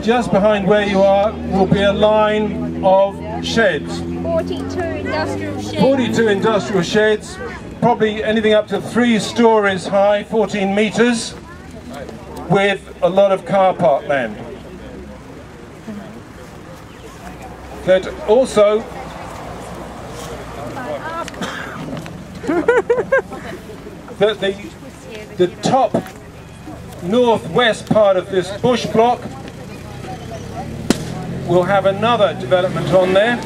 just behind where you are will be a line of sheds. 42 industrial sheds. 42 industrial sheds, probably anything up to 3 stories high, 14 metres, with a lot of car park land. That also that the top northwest part of this bush block will have another development on there,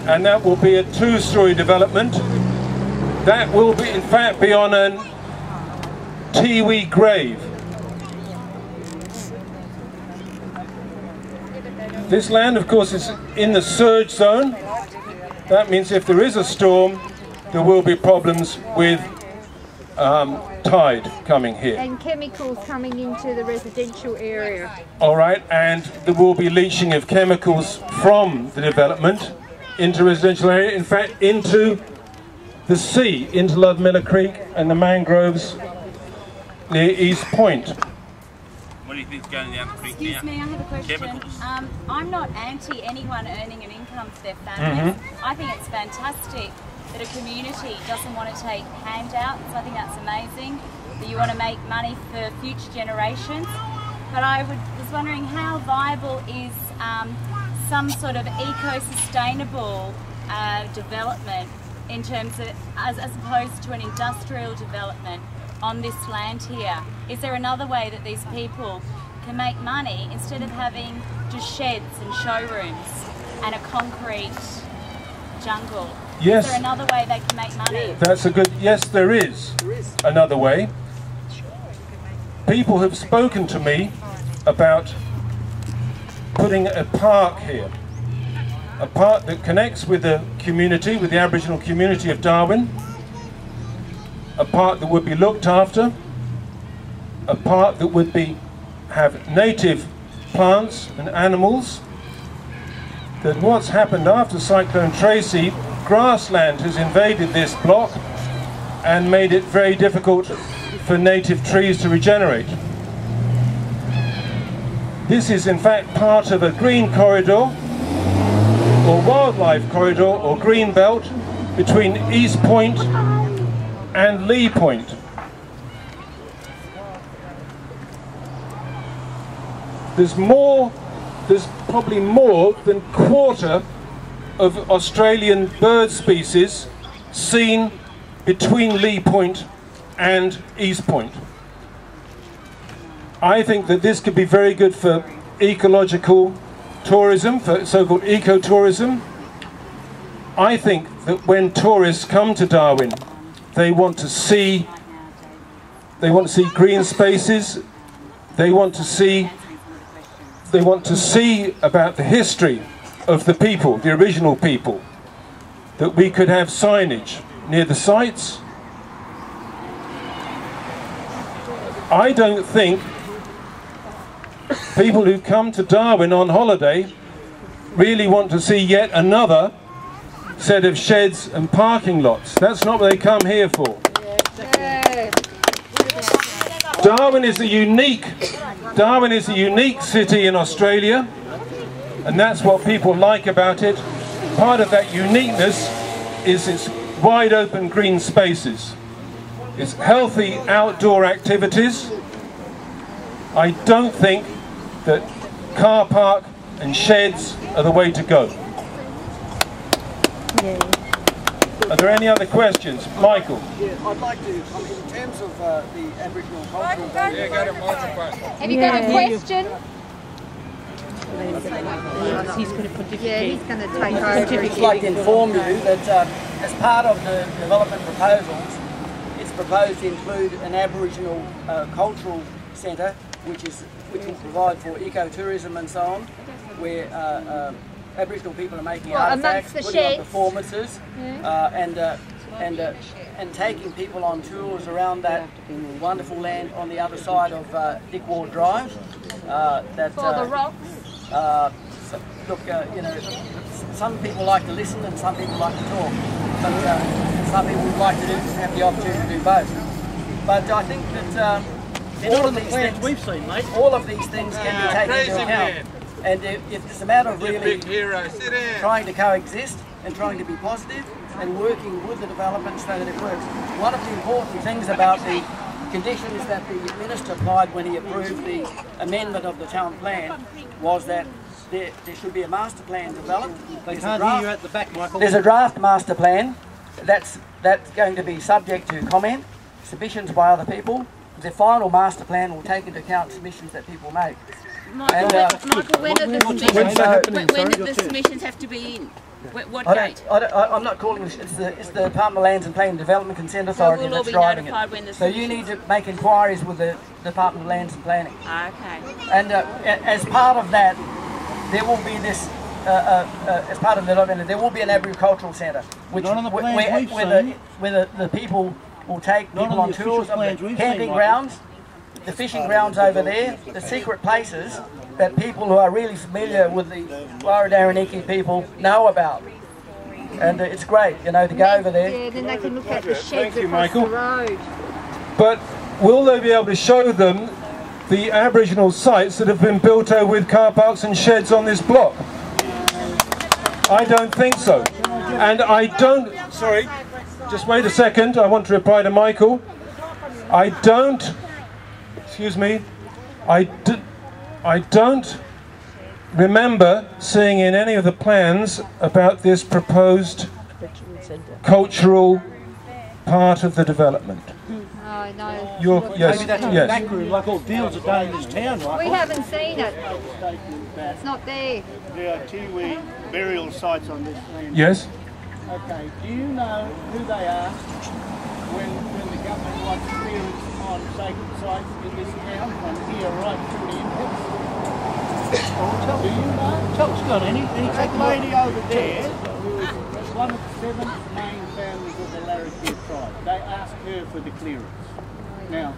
and that will be a 2-story development. That will be, in fact, be on an tiwi grave. This land, of course, is in the surge zone. That means if there is a storm, there will be problems with tide coming here. And chemicals coming into the residential area. All right, and there will be leaching of chemicals from the development into residential area, in fact, into the sea, into Ludmilla Creek and the mangroves near East Point. What do you think is going down the creek now? Excuse me, I have a question. Chemicals. I'm not anti anyone earning an income for their families. I think it's fantastic that a community doesn't want to take handouts. I think that's amazing, that you want to make money for future generations. But I was wondering how viable is some sort of eco-sustainable development in terms of, as opposed to an industrial development on this land here. Is there another way that these people can make money instead of having just sheds and showrooms and a concrete jungle? Yes. Is there another way they can make money? That's a good, yes, there is another way. People have spoken to me about putting a park here. A park that connects with the community, with the Aboriginal community of Darwin. A park that would be looked after. A park that would have native plants and animals. That what's happened after Cyclone Tracy, grassland has invaded this block and made it very difficult for native trees to regenerate. This is in fact part of a green corridor or wildlife corridor or green belt between East Point and Lee Point. There's probably more than a quarter of Australian bird species seen between Lee Point and East Point. I think that this could be very good for ecological tourism, for so-called ecotourism. I think that when tourists come to Darwin, they want to see green spaces. They want to see about the history of the people, the original people. That we could have signage near the sites. I don't think people who come to Darwin on holiday really want to see yet another set of sheds and parking lots. That's not what they come here for. Darwin is a unique city in Australia, and that's what people like about it. Part of that uniqueness is its wide open green spaces. It's healthy outdoor activities. I don't think that car park and sheds are the way to go. Are there any other questions? Michael? Yeah, I'd like to, in terms of the Aboriginal cultural value... Have you got a question? He's going to pontificate. Yeah, he's going to take over. I'd like to inform you that as part of the development proposals, it's proposed to include an Aboriginal cultural centre, which will provide for ecotourism and so on, where Aboriginal people are making artefacts, putting on performances, and taking people on tours around that wonderful land on the other side of Woodward Drive. For the rocks. Look, you know, some people like to listen and some people like to talk, but some people would like to have the opportunity to do both. But I think that They're not on the plans we've seen, mate. All of these things can be taken into account. And if it's a matter of really trying to coexist and trying to be positive and working with the development so that it works. One of the important things about the conditions that the Minister applied when he approved the amendment of the town plan was that there should be a master plan developed. There's a draft master plan that's going to be subject to comment, submissions by other people. The final master plan will take into account submissions that people make. Michael, when did the submissions have to be in? What date? I'm not calling this. It's the Department of Lands and Planning Development Consent Authority that's driving it. So you need to make inquiries with the Department of Lands and Planning. Okay. And as part of that, there will be this. As part of the development, there will be an agricultural centre, which where the people will take people on tours of the camping grounds, the fishing grounds over there, the secret places that people who are really familiar with the Gwalwa Daraniki people know about. And it's great, you know, to go over there. Yeah, then they can look at the sheds across the road. But will they be able to show them the Aboriginal sites that have been built over with car parks and sheds on this block? I don't think so. And I don't... Sorry, just wait a second. I want to reply to Michael. I don't... Excuse me. I don't remember seeing in any of the plans about this proposed cultural part of the development. No. Yes, Maybe that's a back room, like all deals are done in this town, right? We haven't seen it. It's not there. There are Tiwi burial sites on this land. Yes. Okay, do you know who they are when the government wants clearance on sacred sites in this town, from here right to the inputs? Do you know? Top's got any That lady over there, who is one of the 7 main families of the Larrakia tribe, they asked her for the clearance. Now,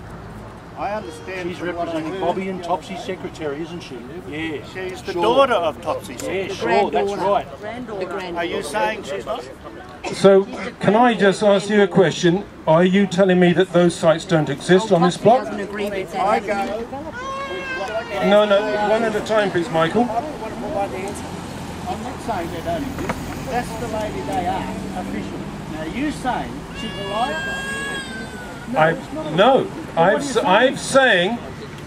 I understand. She's representing Bobby and Topsy's secretary, isn't she? Yeah. She's the daughter of Topsy's secretary. Yeah, sure, that's right. Are you saying she's not? So, can I just ask you a question? Are you telling me that those sites don't exist on this block? I go. No, one at a time, please, Michael. I'm not saying they don't exist. That's the lady they are, officially. Now, you saying she's alive? I'm saying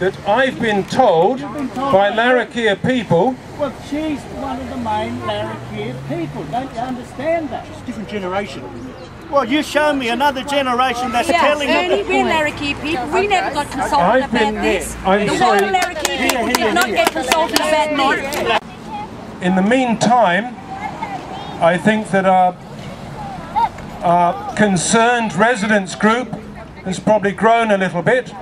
that I've been told by Larrakia people. Well, she's one of the main Larrakia people. Don't you understand that? It's a different generation. Well, you show me another generation that's telling me. Ernie, we're Larrakia people. We never got consulted about this. I'm The sorry. Gwalwa Daraniki people did not get consulted about this. In the meantime, I think that our concerned residents group has probably grown a little bit,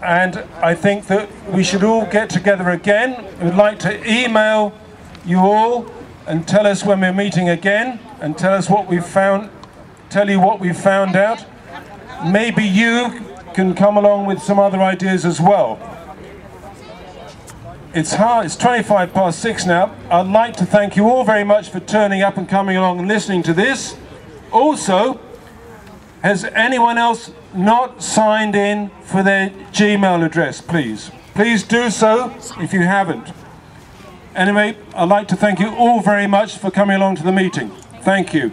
and I think that we should all get together again. We'd like to email you all and tell us when we're meeting again, and tell us what we've found, tell you what we've found out. Maybe you can come along with some other ideas as well. It's 6:25 now. I'd like to thank you all very much for turning up and coming along and listening to this. Also, has anyone else not signed in for their Gmail address, please? Please do so if you haven't. Anyway, I'd like to thank you all very much for coming along to the meeting. Thank you.